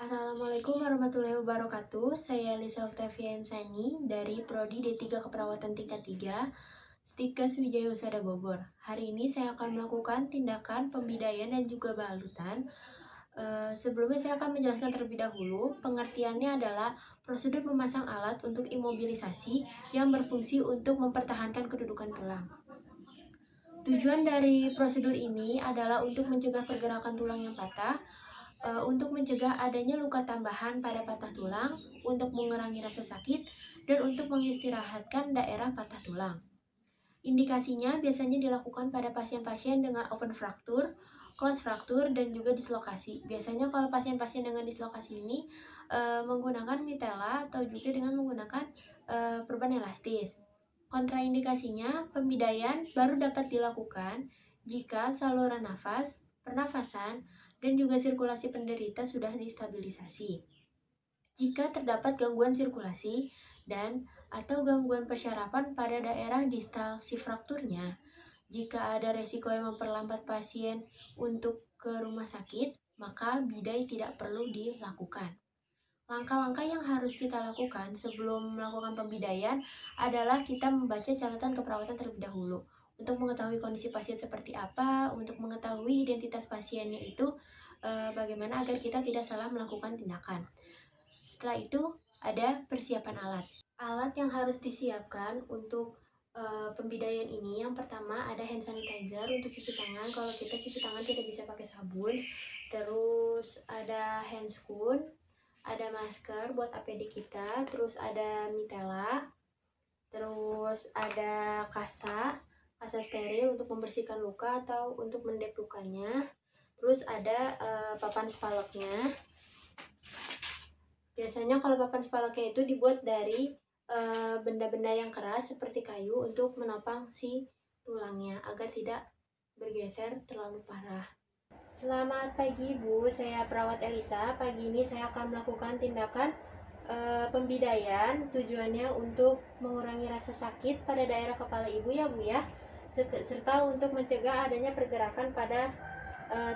Assalamualaikum warahmatullahi wabarakatuh. Saya Lisa Octavia Ensani dari Prodi D3 Keperawatan tingkat 3, Stikes Wijaya Husada Bogor. Hari ini saya akan melakukan tindakan pembidayaan dan juga balutan. Sebelumnya saya akan menjelaskan terlebih dahulu. Pengertiannya adalah prosedur memasang alat untuk imobilisasi yang berfungsi untuk mempertahankan kedudukan tulang. Tujuan dari prosedur ini adalah untuk mencegah pergerakan tulang yang patah, untuk mencegah adanya luka tambahan pada patah tulang, untuk mengurangi rasa sakit, dan untuk mengistirahatkan daerah patah tulang. Indikasinya biasanya dilakukan pada pasien-pasien dengan open fracture, close fracture, dan juga dislokasi. Biasanya kalau pasien-pasien dengan dislokasi ini menggunakan mitela atau juga dengan menggunakan perban elastis. Kontraindikasinya, pembidayaan baru dapat dilakukan jika saluran nafas, pernafasan, dan juga sirkulasi penderita sudah distabilisasi. Jika terdapat gangguan sirkulasi dan atau gangguan persyarafan pada daerah distal si frakturnya, jika ada resiko yang memperlambat pasien untuk ke rumah sakit, maka bidai tidak perlu dilakukan. Langkah-langkah yang harus kita lakukan sebelum melakukan pembidayaan adalah kita membaca catatan keperawatan terlebih dahulu untuk mengetahui kondisi pasien seperti apa, untuk mengetahui identitas pasiennya itu bagaimana agar kita tidak salah melakukan tindakan. Setelah itu ada persiapan alat. Alat yang harus disiapkan untuk pembidayaan ini, yang pertama ada hand sanitizer untuk cuci tangan. Kalau kita cuci tangan tidak bisa pakai sabun. Terus ada handscoon, ada masker buat APD kita, terus ada mitela, terus ada kasa steril untuk membersihkan luka atau untuk mendep lukanya, terus ada papan spaloknya. Biasanya kalau papan spaloknya itu dibuat dari benda-benda yang keras seperti kayu untuk menopang si tulangnya agar tidak bergeser terlalu parah. Selamat pagi Bu, saya perawat Elisa. Pagi ini saya akan melakukan tindakan pembidayaan. Tujuannya untuk mengurangi rasa sakit pada daerah kepala ibu ya Bu ya, serta untuk mencegah adanya pergerakan pada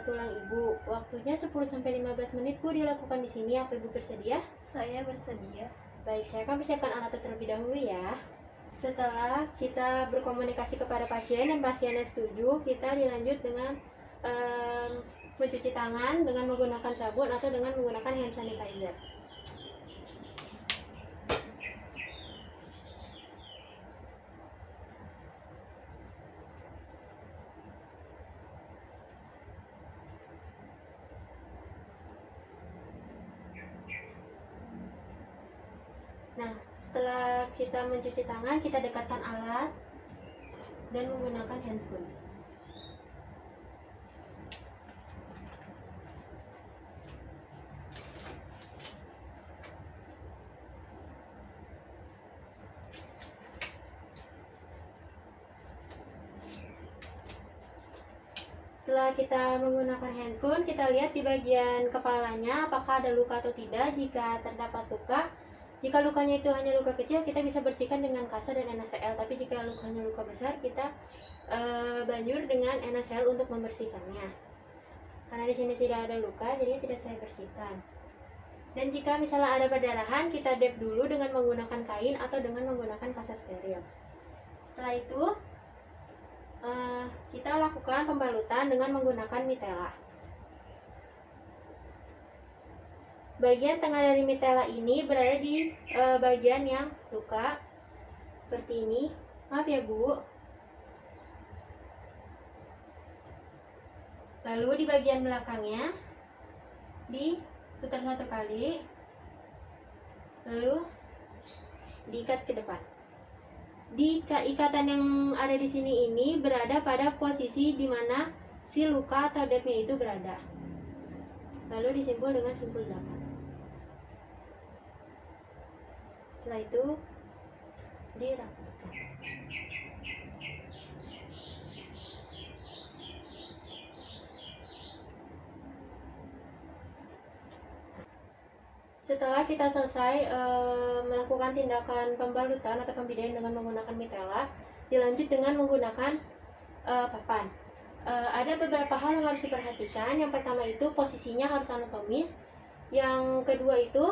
tulang ibu. Waktunya 10-15 menit Bu dilakukan di sini. Apa Ibu bersedia? Saya bersedia. Baik, saya akan persiapkan alat terlebih dahulu ya. Setelah kita berkomunikasi kepada pasien dan pasiennya setuju, kita dilanjut dengan mencuci tangan dengan menggunakan sabun atau dengan menggunakan hand sanitizer. Nah, setelah kita mencuci tangan, kita dekatkan alat dan menggunakan handscoon. Setelah kita menggunakan handscoon, kita lihat di bagian kepalanya apakah ada luka atau tidak. Jika terdapat luka, jika lukanya itu hanya luka kecil, kita bisa bersihkan dengan kasa dan NaCl. Tapi jika lukanya luka besar, kita banjur dengan NaCl untuk membersihkannya. Karena di sini tidak ada luka, jadi tidak saya bersihkan. Dan jika misalnya ada perdarahan, kita dep dulu dengan menggunakan kain atau dengan menggunakan kasa steril. Setelah itu, kita lakukan pembalutan dengan menggunakan mitela. Bagian tengah dari mitela ini berada di bagian yang luka seperti ini. Maaf ya Bu. Lalu di bagian belakangnya diputar satu kali, lalu diikat ke depan. Di ikatan yang ada di sini ini berada pada posisi di mana si luka atau depnya itu berada. Lalu disimpul dengan simpul 8. Setelah itu dirapatkan. Setelah kita selesai melakukan tindakan pembalutan atau pembidayaan dengan menggunakan mitela, dilanjut dengan menggunakan papan. Ada beberapa hal yang harus diperhatikan. Yang pertama itu posisinya harus anatomis. Yang kedua itu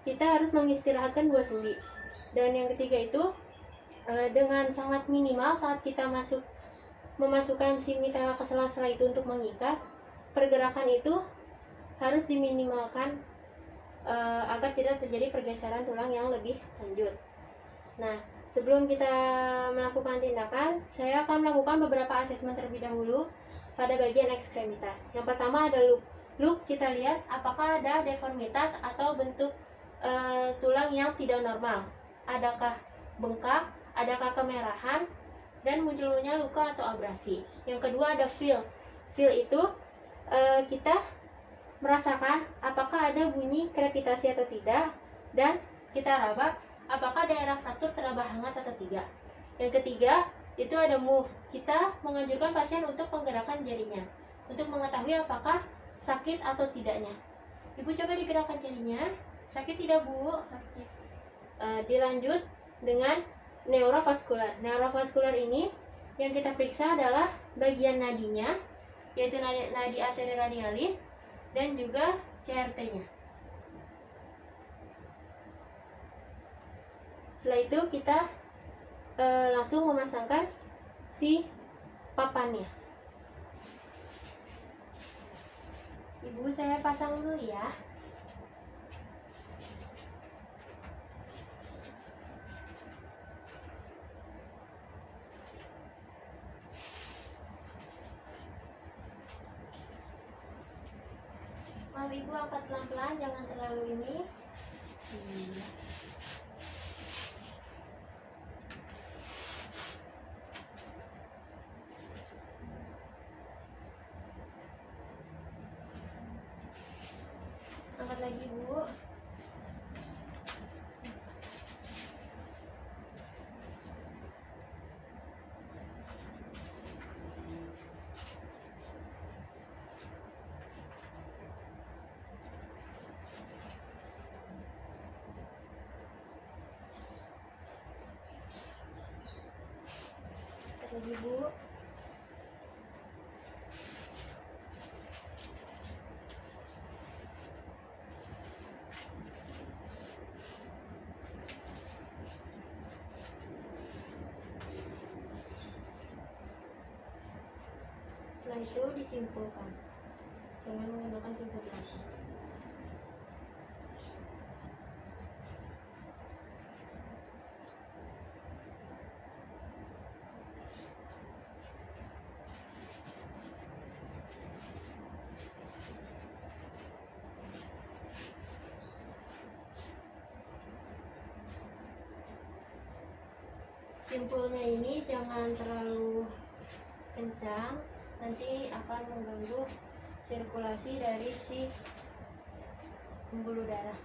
kita harus mengistirahatkan dua sendi. Dan yang ketiga itu dengan sangat minimal saat kita memasukkan si mitral ke sela-sela itu untuk mengikat, pergerakan itu harus diminimalkan agar tidak terjadi pergeseran tulang yang lebih lanjut. Nah, sebelum kita melakukan tindakan, saya akan melakukan beberapa asesmen terlebih dahulu pada bagian ekstremitas. Yang pertama ada look. Look, kita lihat apakah ada deformitas atau bentuk tulang yang tidak normal. Adakah bengkak, adakah kemerahan, dan munculnya luka atau abrasi. Yang kedua ada feel. Feel itu kita merasakan apakah ada bunyi krepitasi atau tidak, dan kita raba apakah daerah fraktur teraba hangat atau tidak. Yang ketiga itu ada move. Kita menganjurkan pasien untuk menggerakkan jarinya untuk mengetahui apakah sakit atau tidaknya. Ibu coba digerakkan jarinya. Sakit tidak, Bu? Sakit. Dilanjut dengan neurovaskular. Neurovaskular ini yang kita periksa adalah bagian nadinya, yaitu nadi arteri radialis dan juga CRT-nya. Setelah itu kita langsung memasangkan si papannya. Ibu, saya pasang dulu ya. Mau Ibu angkat pelan-pelan, jangan terlalu ini. Angkat lagi, Bu. Angkat lagi, Bu. Setelah itu disimpulkan dengan menggunakan simpul belakang. Simpulnya ini jangan terlalu kencang, nanti akan mengganggu sirkulasi dari si pembuluh darah.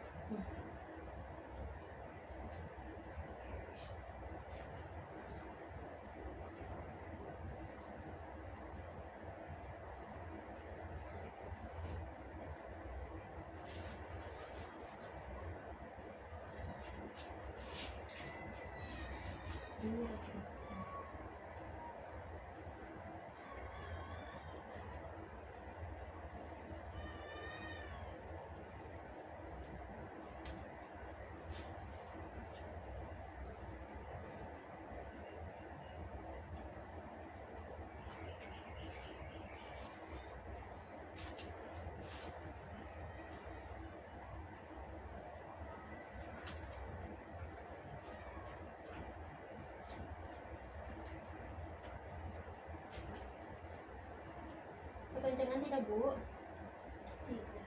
Ini kekencangan tidak, Bu? Tidak.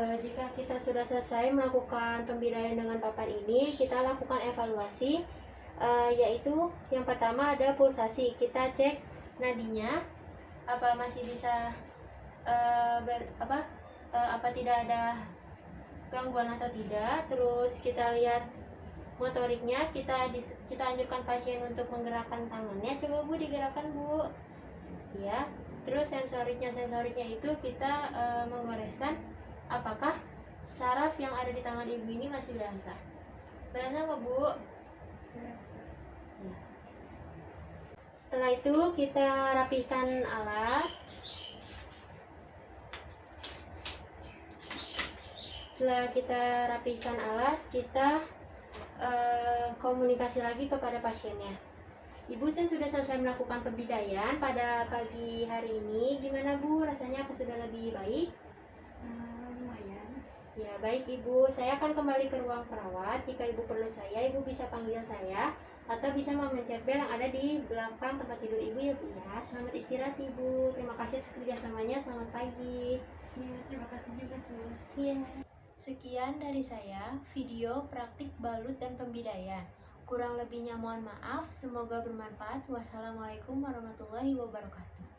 Jika kita sudah selesai melakukan pembidayaan dengan papan ini, kita lakukan evaluasi, yaitu yang pertama ada pulsasi. Kita cek nadinya, apa masih bisa apa tidak ada gangguan atau tidak. Terus kita lihat motoriknya, kita anjurkan pasien untuk menggerakkan tangannya. Coba Bu digerakkan Bu. Ya. Terus sensoriknya itu kita menggoreskan apakah saraf yang ada di tangan ibu ini masih berasa. Berasa nggak Bu? Berasa. Ya. Setelah itu kita rapihkan alat. Setelah kita rapihkan alat, kita komunikasi lagi kepada pasiennya. Ibu, saya sudah selesai melakukan pembidayaan pada pagi hari ini. Gimana Bu? Rasanya apa sudah lebih baik? Lumayan. Ya, baik Ibu. Saya akan kembali ke ruang perawat. Jika Ibu perlu saya, Ibu bisa panggil saya atau bisa memencet bel yang ada di belakang tempat tidur Ibu ya Bu ya. Selamat istirahat Ibu. Terima kasih atas kerjasamanya. Selamat pagi. Ya, terima kasih juga Sus. Iya. Sekian dari saya, video praktik balut dan pembidayaan. Kurang lebihnya mohon maaf, semoga bermanfaat. Wassalamualaikum warahmatullahi wabarakatuh.